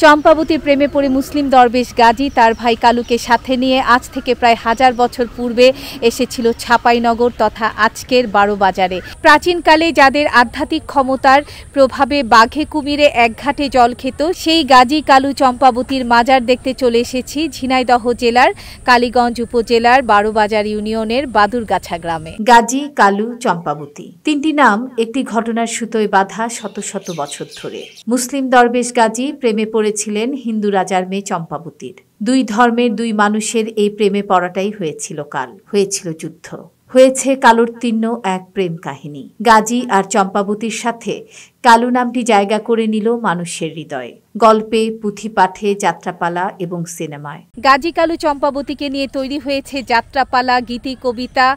চম্পাবতীর প্রেমে পড়ে মুসলিম দরবেশ গাজী তার ভাই কালুকে সাথে নিয়ে আজ থেকে প্রায় 1000 বছর পূর্বে এসেছিল ছাপাইনগর তথা আজকের বারোবাজারে। প্রাচীনকালে যাদের আধ্যাত্মিক ক্ষমতার প্রভাবে বাঘে কুমিরে একঘাটে জল খেত, সেই গাজী কালু চম্পাবতীর মাজার দেখতে চলে এসেছি ঝিনাইদহ জেলার কালীগঞ্জ উপজেলার বারোবাজার ইউনিয়নের বাদুরগাছা গ্রামে। গাজী কালু চম্পাবতী তিনটি নাম একটি ঘটনার সুতোয় বাঁধা শত শত বছর ধরে। মুসলিম দরবেশ গাজী প্রেমে পড়েছিলেন হিন্দু রাজার মেয়ে চম্পাবতীর। দুই ধর্মের দুই মানুষের এই প্রেমে পড়াটাই হয়েছিল কাল, হয়েছিল যুদ্ধ, হয়েছে কালোত্তীর্ণ এক প্রেম কাহিনী। গাজী আর চম্পাবতীর সাথে কালু নামটি জায়গা করে নিল মানুষের হৃদয়ে, গল্পে, পুঁথিপাঠে, যাত্রাপালা এবং সিনেমায়। গাজী কালু চম্পাবতীকে নিয়ে তৈরি হয়েছে যাত্রাপালা, গীতি, কবিতা,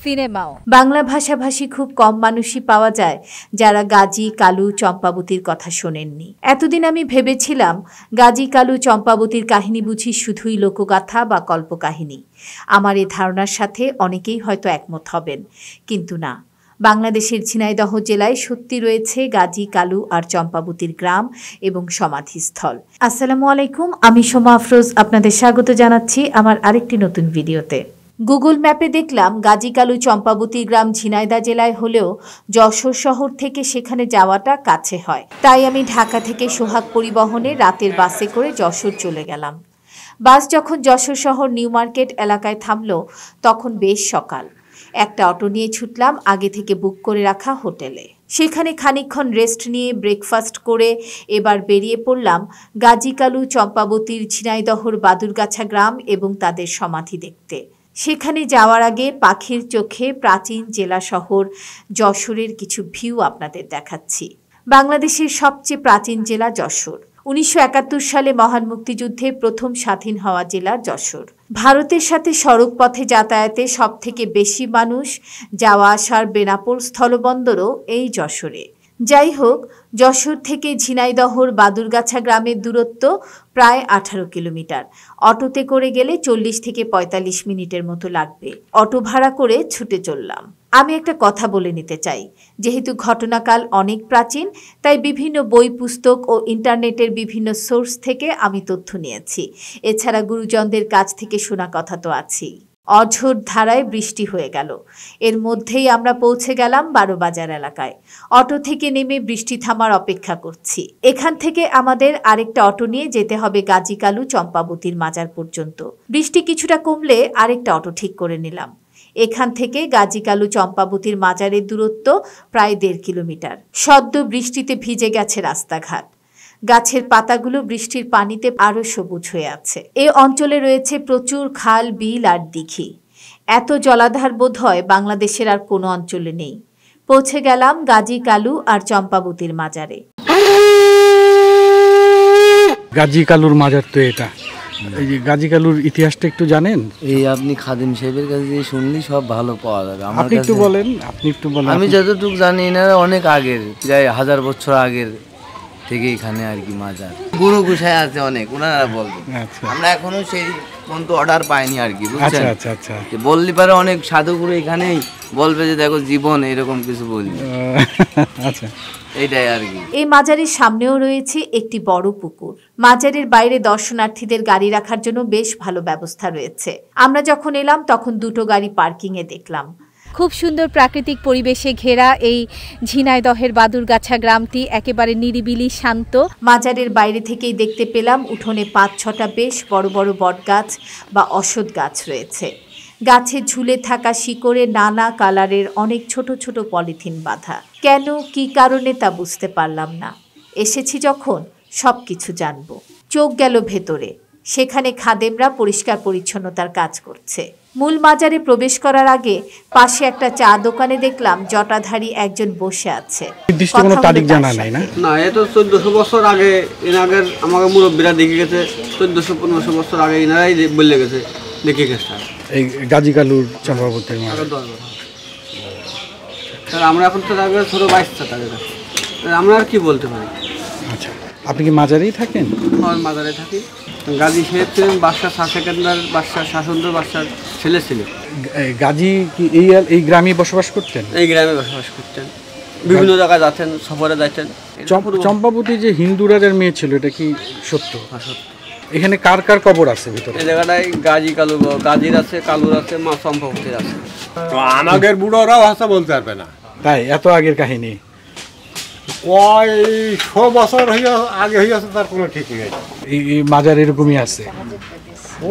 সিনেমাও। বাংলা ভাষাভাষী খুব কম মানুষই পাওয়া যায় যারা গাজী কালু চম্পাবতীর কথা শোনেননি। এতদিন আমি ভেবেছিলাম গাজী কালু চম্পাবতীর কাহিনী বুঝি শুধুই লোকগাথা বা কল্পকাহিনী। আমার এই ধারণার সাথে অনেকেই হয়তো একমত হবেন, কিন্তু না। বাংলাদেশের ঝিনাইদহ জেলায় সত্যি রয়েছে গাজী কালু আর চম্পাবতীর গ্রাম এবং সমাধিস্থল। আসসালামু আলাইকুম, আমি সোমা আফরোজ আপনাদের স্বাগত জানাচ্ছি আমার আরেকটি নতুন ভিডিওতে। গুগল ম্যাপে দেখলাম গাজী কালু চম্পাবতী গ্রাম ঝিনাইদহ জেলায় হলেও যশোর শহর থেকে সেখানে যাওয়াটা কাছে হয়। তাই আমি ঢাকা থেকে সোহাগ পরিবহনে রাতের বাসে করে যশোর চলে গেলাম। বাস যখন যশোর শহর নিউ মার্কেট এলাকায় থামলো তখন বেশ সকাল। একটা অটো নিয়ে ছুটলাম আগে থেকে বুক করে রাখা হোটেলে। সেখানে খানিকক্ষণ রেস্ট নিয়ে ব্রেকফাস্ট করে এবার বেরিয়ে পড়লাম গাজী কালু চম্পাবতীর ঝিনাইদহর বাদুরগাছা গ্রাম এবং তাদের সমাধি দেখতে। সেখানে যাওয়ার আগে পাখির চোখে প্রাচীন জেলা শহর যশোরের কিছু ভিউ আপনাদের দেখাচ্ছি। বাংলাদেশের সবচেয়ে প্রাচীন জেলা যশোর। 1971 সালে মহান মুক্তিযুদ্ধে প্রথম স্বাধীন হওয়া জেলা যশোর। ভারতের সাথে সড়ক পথে যাতায়াতে সবথেকে বেশি মানুষ যাওয়া আসার বেনাপোল স্থলবন্দরও এই যশোরে। যাই হোক, যশোর থেকে ঝিনাইদহর বাদুরগাছা গ্রামের দূরত্ব প্রায় 18 কিলোমিটার। অটোতে করে গেলে 40 থেকে 45 মিনিটের মতো লাগবে। অটো ভাড়া করে ছুটে চললাম। আমি একটা কথা বলে নিতে চাই, যেহেতু ঘটনাকাল অনেক প্রাচীন, তাই বিভিন্ন বই, পুস্তক ও ইন্টারনেটের বিভিন্ন সোর্স থেকে আমি তথ্য নিয়েছি। এছাড়া গুরুজনদের কাছ থেকে শোনা কথা তো আছেই। অঝোর ধারায় বৃষ্টি হয়ে গেল। এর মধ্যেই আমরা পৌঁছে গেলাম বারোবাজার এলাকায়। অটো থেকে নেমে বৃষ্টি থামার অপেক্ষা করছি। এখান থেকে আমাদের আরেকটা অটো নিয়ে যেতে হবে গাজী কালু চম্পাবতীর মাজার পর্যন্ত। বৃষ্টি কিছুটা কমলে আরেকটা অটো ঠিক করে নিলাম। এখান থেকে গাজী কালু চম্পাবতীর মাজারের দূরত্ব প্রায় 1.5 কিলোমিটার। সদ্য বৃষ্টিতে ভিজে গেছে রাস্তাঘাট। গাছের পাতাগুলো বৃষ্টির পানিতে আরো সবুজ হয়ে আছে। এই অঞ্চলে রয়েছে প্রচুর খাল, বিল আর দিঘি। এত জলাধার বোধ হয় বাংলাদেশের আর কোনো অঞ্চলে নেই। পৌঁছে গেলাম গাজী কালু আর চম্পাবতীর মাজারে। গাজী কালুর মাজার তো এটা। এই যে গাজী কালুর ইতিহাসটা একটু জানেন? এই আপনি খাদিম সাহেবের কাছে শুনলি সব ভালো পাওয়া যাবে। আপনি একটু বলেন। আমি যতটুকু জানি এনারা অনেক আগের, প্রায় 1000 বছর আগের থেকে এখানে আর কি মাজার। গুরু গুছায় আছে অনেক, ওনারা বলবেন। আমরা এখনো সেই পর্যন্ত অর্ডার পাইনি আর কি, বুঝছেন? আচ্ছা। বললি পারে অনেক সাধুগুরু এখানেই বলবে যে দেখো জীবন এরকম কিছু বলবে। আচ্ছা, এইটাই আর কি। এই মাজারের সামনেও রয়েছে একটি বড় পুকুর। মাজারের বাইরে দর্শনার্থীদের গাড়ি রাখার জন্য বেশ ভালো ব্যবস্থা রয়েছে। আমরা যখন এলাম তখন 2টো গাড়ি পার্কিং এ দেখলাম। খুব সুন্দর প্রাকৃতিক পরিবেশে ঘেরা এই ঝিনাইদহের বাদুরগাছা গ্রামটি একেবারে নিরিবিলি, শান্ত। মাজারের বাইরে থেকেই দেখতে পেলাম উঠোনে 5-6টা বেশ বড় বড় বটগাছ বা অশ্বত্থ গাছ রয়েছে। গাছে ঝুলে থাকা শিকড়ে নানা কালারের অনেক ছোট ছোট পলিথিন বাঁধা। কেন, কি কারণে তা বুঝতে পারলাম না। এসেছি যখন সব কিছু জানবো। চোখ গেল ভেতরে। সেখানে খাদেমরা পরিষ্কার পরিচ্ছন্নতার কাজ করছে। মূল মাজারে প্রবেশ করার আগে পাশে একটা চা দোকানে দেখলাম জটাধারী একজন বসে আছে। কোনো তারিখ জানা নাই না? না, এ তো 1400 বছর আগে এনাদের আমাকে মুরব্বীরা দেখে গেছে। 1400-1500 বছর আগে এনারাই বলে গেছে, দেখে গেছে এই গাজী কালুর চম্পাবতীর মাজার। আমরা এখন তো আগে ছোট বাইশটা তাদের কাছে, আমরা আর কি বলতে পারি। আচ্ছা, আপনি কি মাজারেই থাকেন? মাজারে থাকি। গাজী সাহেব ছিলেন বাদশাহ শাহ সেকেন্দার বাদশাহ শাসনদর বাদশার ছেলে ছিলেন। গাজী কি এই গ্রামে বসবাস করতেন? এই গ্রামে বসবাস করতেন। বিভিন্ন জায়গায় যাচ্ছেন, সফরে যাচ্ছেন। চম্পাবতী যে হিন্দু রাজার মেয়ে ছিল, এটা কি সত্য? সত্য। এখানে কার কার কবর আছে ভিতরে? এই জায়গাটায় গাজী কালু, গাজীর আছে, কালুর আছে, মা চম্পাবতীর আছে। আমাদের বুড়োরাও ভাষা বলতে পারবে না। তাই এত আগের কাহিনী কয়শো বছর আগে হইয়াছে তার কোনো ঠিক নেই। এই মাজার এরকমই আছে?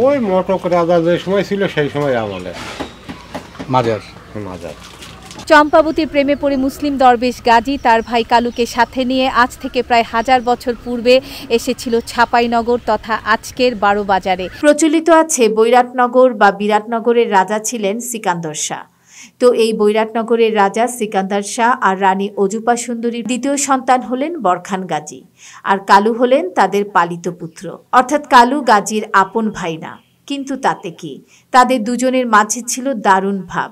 ওই মটক রাজা যে সময় ছিল সেই সময় আমাদের মাজার। চম্পাবতীর প্রেমে পড়ে মুসলিম দরবেশ গাজী তার ভাই কালুকে সাথে নিয়ে আজ থেকে প্রায় 1000 বছর পূর্বে এসেছিল ছাপাইনগর তথা আজকের বারো বাজারে। প্রচলিত আছে বৈরাটনগর বা বিরাটনগরের রাজা ছিলেন সিকান্দর শাহ। তো এই বৈরাটনগরের রাজা সিকান্দার শাহ আর রানী অজুপা সুন্দরীর দ্বিতীয় সন্তান হলেন বরখান গাজী, আর কালু হলেন তাদের পালিত পুত্র। অর্থাৎ কালু গাজীর আপন ভাই না, কিন্তু তাতে কি, তাদের দুজনের মাঝে ছিল দারুণ ভাব।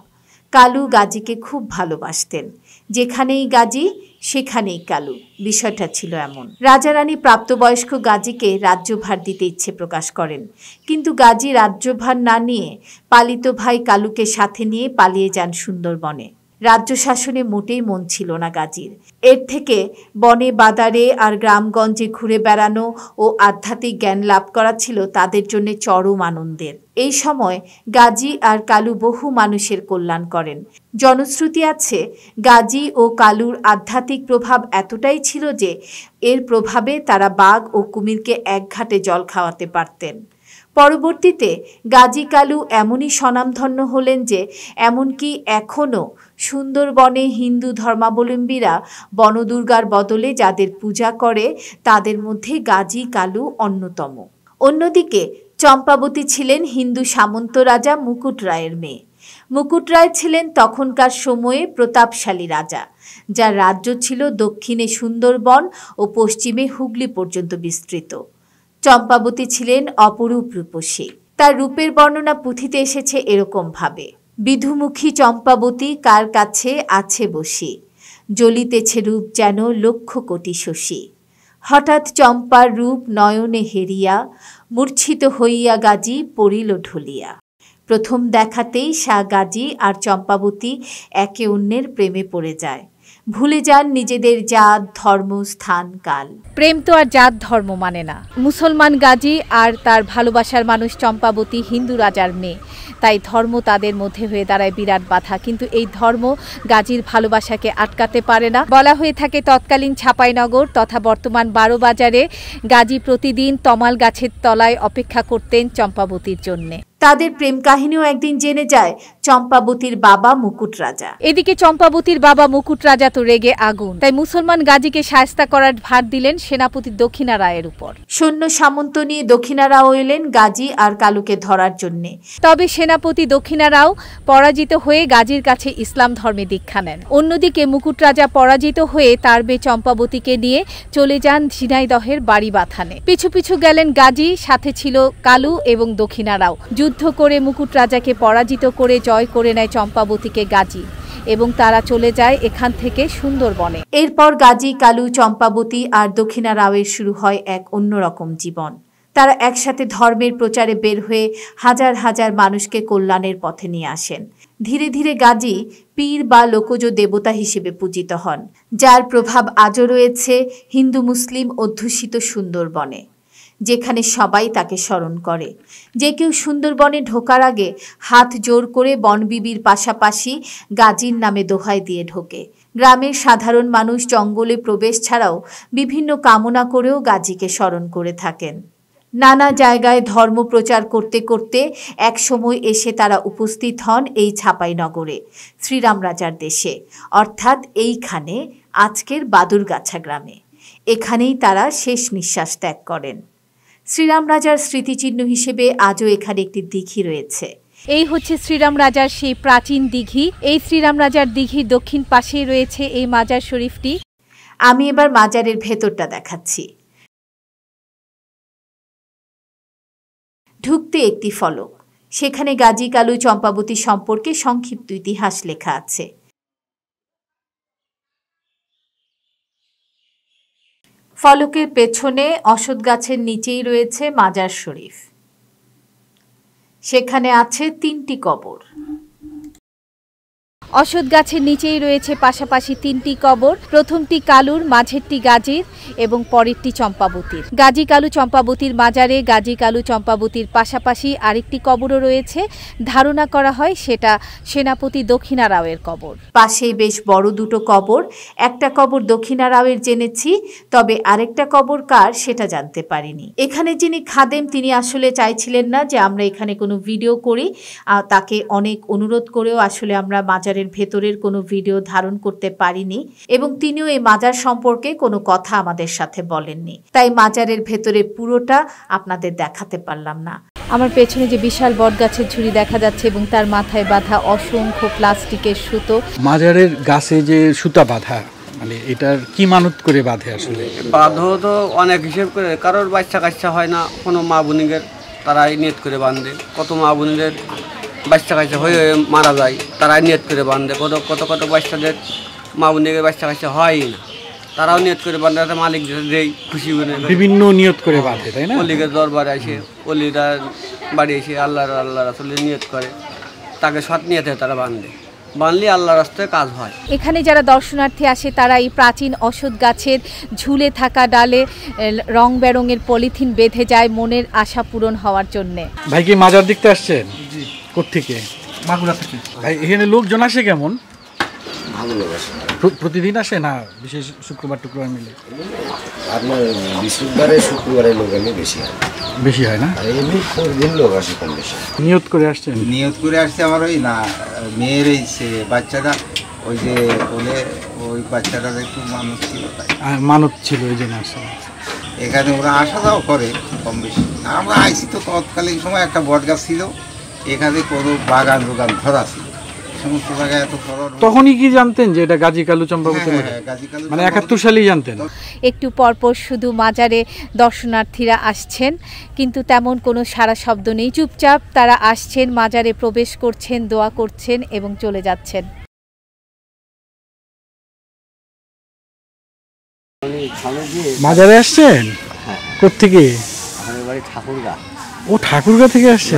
কালু গাজীকে খুব ভালোবাসতেন, যেখানেই গাজী সেখানেই কালু, বিষয়টা ছিল এমন। রাজা রানী প্রাপ্তবয়স্ক গাজীকে রাজ্যভার দিতে ইচ্ছে প্রকাশ করেন, কিন্তু গাজী রাজ্যভার না নিয়ে পালিত ভাই কালুকে সাথে নিয়ে পালিয়ে যান সুন্দরবনে। রাজ্য শাসনে মোটেই মন ছিল না গাজীর। এর থেকে বনে বাদারে আর গ্রামগঞ্জে ঘুরে বেড়ানো ও আধ্যাত্মিক জ্ঞান লাভ করা ছিল তাদের জন্য চরম আনন্দের। এই সময় গাজী আর কালু বহু মানুষের কল্যাণ করেন। জনশ্রুতি আছে গাজী ও কালুর আধ্যাত্মিক প্রভাব এতটাই ছিল যে এর প্রভাবে তারা বাঘ ও কুমিরকে এক ঘাটে জল খাওয়াতে পারতেন। পরবর্তীতে গাজী কালু এমনই স্বনামধন্য হলেন যে এমনকি এখনও সুন্দরবনে হিন্দু ধর্মাবলম্বীরা বনদুর্গার বদলে যাদের পূজা করে তাদের মধ্যে গাজী কালু অন্যতম। অন্যদিকে চম্পাবতী ছিলেন হিন্দু সামন্ত রাজা মুকুট রায়ের মেয়ে। মুকুট রায় ছিলেন তখনকার সময়ে প্রতাপশালী রাজা, যার রাজ্য ছিল দক্ষিণে সুন্দরবন ও পশ্চিমে হুগলি পর্যন্ত বিস্তৃত। চম্পাবতী ছিলেন অপরূপ রূপসী। তার রূপের বর্ণনা পুঁথিতে এসেছে এরকম ভাবে: বিধুমুখী চম্পাবতী কার কাছে আছে বসি, জ্বলিতেছে রূপ যেন লক্ষ কোটি শশী। হঠাৎ চম্পার রূপ নয়নে হেরিয়া, মূর্ছিত হইয়া গাজী পড়িল ঢলিয়া। প্রথম দেখাতেই শাহ গাজী আর চম্পাবতী একে অন্যের প্রেমে পড়ে যায়, ভুলে যান নিজেদের জাত, ধর্ম, স্থান, কাল। প্রেম তো আর জাত ধর্ম মানে না। মুসলমান গাজী আর তার ভালোবাসার মানুষ চম্পাবতী হিন্দু রাজার মেয়ে, তাই ধর্ম তাদের মধ্যে হয়ে দাঁড়ায় বিরাট বাধা। কিন্তু এই ধর্ম গাজীর ভালোবাসাকে আটকাতে পারে না। বলা হয়ে থাকে তৎকালীন ছাপাইনগর তথা বর্তমান বারো বাজারে গাজী প্রতিদিন তমাল গাছের তলায় অপেক্ষা করতেন চম্পাবতীর জন্যে। তাদের প্রেম কাহিনীও একদিন জেনে যায় চম্পাবতীর বাবা মুকুট রাজা। এদিকে চম্পাবতীর বাবা মুকুট রাজা তো রেগে আগুন, তাই মুসলমান গাজীকে শায়েস্তা করার ভার দিলেন সেনাপতি দক্ষিণা রায়ের উপর। সৈন্য সামন্ত নিয়ে দক্ষিণা রাও এলেন গাজী আর কালুকে ধরার জন্য। তবে সেনাপতি দক্ষিণা রাও পরাজিত হয়ে গাজীর কাছে ইসলাম ধর্মে দীক্ষা নেন। অন্যদিকে মুকুট রাজা পরাজিত হয়ে তার মেয়ে চম্পাবতীকে নিয়ে চলে যান ঝিনাইদহের বাড়ি বাথানে। পিছু পিছু গেলেন গাজী, সাথে ছিল কালু এবং দক্ষিণা রাও। যুদ্ধ করে মুকুট রাজাকে পরাজিত করে জয় করে নেয় চম্পাবতীকে গাজী, এবং তারা চলে যায় এখান থেকে সুন্দরবনে। এরপর গাজী, কালু, চম্পাবতী আর দক্ষিণা রাওয়ের শুরু হয় এক অন্যরকম জীবন। তারা একসাথে ধর্মের প্রচারে বের হয়ে হাজার হাজার মানুষকে কল্যাণের পথে নিয়ে আসেন। ধীরে ধীরে গাজী পীর বা লোকজ দেবতা হিসেবে পূজিত হন, যার প্রভাব আজও রয়েছে হিন্দু মুসলিম অধ্যুষিত সুন্দরবনে, যেখানে সবাই তাকে স্মরণ করে। যে কেউ সুন্দরবনে ঢোকার আগে হাত জোর করে বনবিবির পাশাপাশি গাজীর নামে দোহাই দিয়ে ঢোকে। গ্রামের সাধারণ মানুষ জঙ্গলে প্রবেশ ছাড়াও বিভিন্ন কামনা করেও গাজীকে স্মরণ করে থাকেন। নানা জায়গায় ধর্ম প্রচার করতে করতে এক সময় এসে তারা উপস্থিত হন এই ছাপাইনগরে, শ্রীরাম রাজার দেশে, অর্থাৎ এইখানে আজকের বাদুরগাছা গ্রামে। এখানেই তারা শেষ নিঃশ্বাস ত্যাগ করেন। শ্রীরাম রাজার স্মৃতিচিহ্ন হিসেবে আজও এখানে একটি দিঘি রয়েছে। এই হচ্ছে শ্রীরাম রাজার সেই প্রাচীন দিঘি। এই শ্রীরাম রাজার দিঘির দক্ষিণ পাশেই রয়েছে এই মাজার শরীফটি। আমি এবার মাজারের ভেতরটা দেখাচ্ছি। ঢুকতে একটি ফলক, সেখানে গাজী, কালু, চম্পাবতী সম্পর্কে সংক্ষিপ্ত ইতিহাস লেখা আছে। ফলকের পেছনে অশ্বত্থ গাছের নিচেই রয়েছে মাজার শরীফ। সেখানে আছে 3টি কবর। অশ্বত্থ গাছের নিচেই রয়েছে পাশাপাশি 3টি কবর, প্রথমটি কালুর, মাঝেরটি গাজীর এবং পরেরটি চম্পাবতীর। গাজী কালু চম্পাবতীর মাজারে গাজী কালু চম্পাবতীর পাশাপাশি আরেকটি কবরও রয়েছে। ধারণা করা হয় সেটা সেনাপতি দক্ষিণা রাওয়ের কবর। পাশেই বেশ বড় দুটো কবর, একটা কবর দক্ষিণা রাওয়ের জেনেছি, তবে আরেকটা কবর কার সেটা জানতে পারিনি। এখানে যিনি খাদেম তিনি আসলে চাইছিলেন না যে আমরা এখানে কোনো ভিডিও করি, তাকে অনেক অনুরোধ করেও আসলে আমরা মাজারের ভেতরের কোনো ভিডিও ধারণ করতে পারিনি এবং তিনিও এই মাজার সম্পর্কে কোনো কথা আমাদের সাথে বলেননি, তাই মাজারের ভেতরে পুরোটা আপনাদের দেখাতে পারলাম না। আমার পেছনে যে বিশাল বটগাছের ঝুড়ি দেখা যাচ্ছে এবং তার মাথায় বাঁধা অসংখ্য প্লাস্টিকের সুতো। মাজারের গাছে যে সুতা বাঁধা, মানে এটার কি মানত করে বাঁধে আসলে? বাঁধো তো অনেক হিসেব করে, কারোর বাচ্চা কাচ্চা হয় না, কোনো মা বোনিদের তারাই নিয়ত করে বাঁধে। কত মা বোনিদের বাচ্চা কাচ্চা হয়ে মারা যায়, তারাই নিয়ত করে বাঁধে। কত কত বাচ্চাদের মা বোনিদের বাচ্চা কাচ্চা হয়ই না, তারাও নিয়ত করে বাঁধে, মালিক যেই খুশি বিভিন্ন নিয়ত করে বাঁধে, তাই না? অলিগের দরবারে আসে, অলিরা বাড়ি এসে আল্লাহ রাসূলে নিয়ত করে, তাকে সৎ নিয়তে তারা বাঁধে, বানলে আল্লাহ রাস্তায় কাজ হয়। এখানে যারা দর্শনার্থী আসে তারা এই প্রাচীন অশ্বত্থ গাছের ঝুলে থাকা ডালে রং বেরঙের পলিথিন বেঁধে যায় মনের আশা পূরণ হওয়ার জন্যে। ভাই কি মাজার দেখতে আসছেন? জি। কোত্থেকে? মাগুরা থেকে। ভাই এখানে লোকজন আসে কেমন? ভালো লোক আসে। প্রতিদিন আসে না বিশেষ শুক্রবার টুক্রবার মিলে? আপনার বৃহস্পতিবারে শুক্রবারে লোক এমনি বেশি হয়। বেশি হয় না? এমনি প্রতিদিন লোক আসে কম বেশি। নিয়ত করে আসছেন? নিয়ত করে আসছে আমার ওই না মেয়ের এই বাচ্চাটা, ওই যে বলে ওই বাচ্চাটার একটু মানত ছিল, তাই মানত ছিল ওই জন্য আসছে। এখানে ওরা আসা যাওয়া করে কম বেশি। আমরা আইসি তো তৎকালীন সময় একটা বট গাছ ছিল, এখানে কোনো বাগান দোকান ধরা ছিল, সমস্ত জায়গায় এত খরচ। তখনই কি জানতেন যে এটা গাজী কালু চম্পাবতী? মানে 71 সালেই জানতেন? একটু পরপর শুধু মাজারে দর্শনার্থীরা আসছেন, কিন্তু তেমন কোনো সারা শব্দ নেই। চুপচাপ তারা আসছেন, মাজারে প্রবেশ করছেন, দোয়া করছেন এবং চলে যাচ্ছেন। মাজারে আসছেন? কোত্থেকে? আমাদের বাড়ি ঠাকুরগা। ও ঠাকুরগা থেকে আসছে।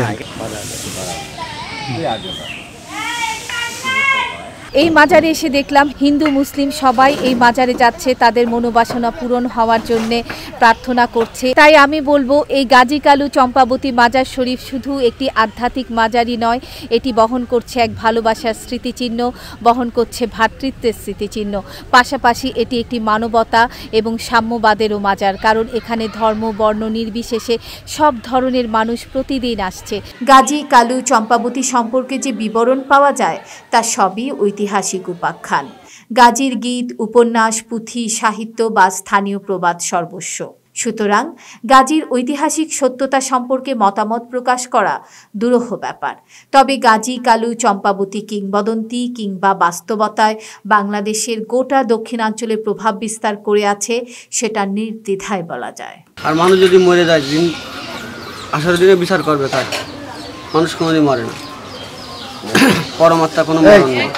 এই মাজারে এসে দেখলাম হিন্দু মুসলিম সবাই এই মাজারে যাচ্ছে, তাদের মনোবাসনা পূরণ হওয়ার জন্য প্রার্থনা করছে। তাই আমি বলবো এই গাজী কালু চম্পাবতী মাজার শরীফ শুধু একটি আধ্যাত্মিক মাজারই নয়, এটি বহন করছে এক ভালোবাসার স্মৃতিচিহ্ন, বহন করছে ভ্রাতৃত্বের স্মৃতিচিহ্ন, পাশাপাশি এটি একটি মানবতা এবং সাম্যবাদেরও মাজার, কারণ এখানে ধর্ম বর্ণ নির্বিশেষে সব ধরনের মানুষ প্রতিদিন আসছে। গাজী কালু চম্পাবতী সম্পর্কে যে বিবরণ পাওয়া যায় তা সবই ঐতিহাসিক উপাখ্যান। গাজীর গীত, উপন্যাস, পুঁথি, সাহিত্য বা স্থানীয় প্রবাদ সর্বস্ব। সুতরাং গাজীর ঐতিহাসিক সত্যতা সম্পর্কে মতামত প্রকাশ করা দুরূহ ব্যাপার। তবে গাজী কালু চম্পাবতী কিংবদন্তি কিংবা বাস্তবতায় বাংলাদেশের গোটা দক্ষিণাঞ্চলে প্রভাব বিস্তার করে আছে সেটা নির্দ্বিধায় বলা যায়। আর মানুষ যদি মরে যায়, দিন আসার দিনে বিচার করবে, তাই মানুষ কোনোদিন মরে না, পরমাত্মা কোনো মরণ নেই।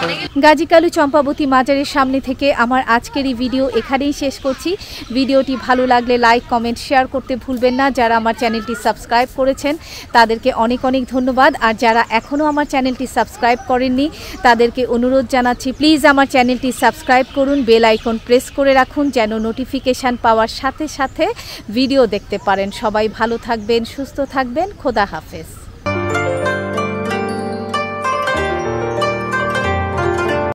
গাজী কালু চম্পাবতী মাজারের সামনে থেকে আমার আজকের এই ভিডিও এখানেই শেষ করছি। ভিডিওটি ভালো লাগলে লাইক, কমেন্ট, শেয়ার করতে ভুলবেন না। যারা আমার চ্যানেলটি সাবস্ক্রাইব করেছেন তাদেরকে অনেক অনেক ধন্যবাদ, আর যারা এখনও আমার চ্যানেলটি সাবস্ক্রাইব করেননি তাদেরকে অনুরোধ জানাচ্ছি প্লিজ আমার চ্যানেলটি সাবস্ক্রাইব করুন, বেল আইকন প্রেস করে রাখুন যেন নোটিফিকেশান পাওয়ার সাথে সাথে ভিডিও দেখতে পারেন। সবাই ভালো থাকবেন, সুস্থ থাকবেন, খোদা হাফেজ।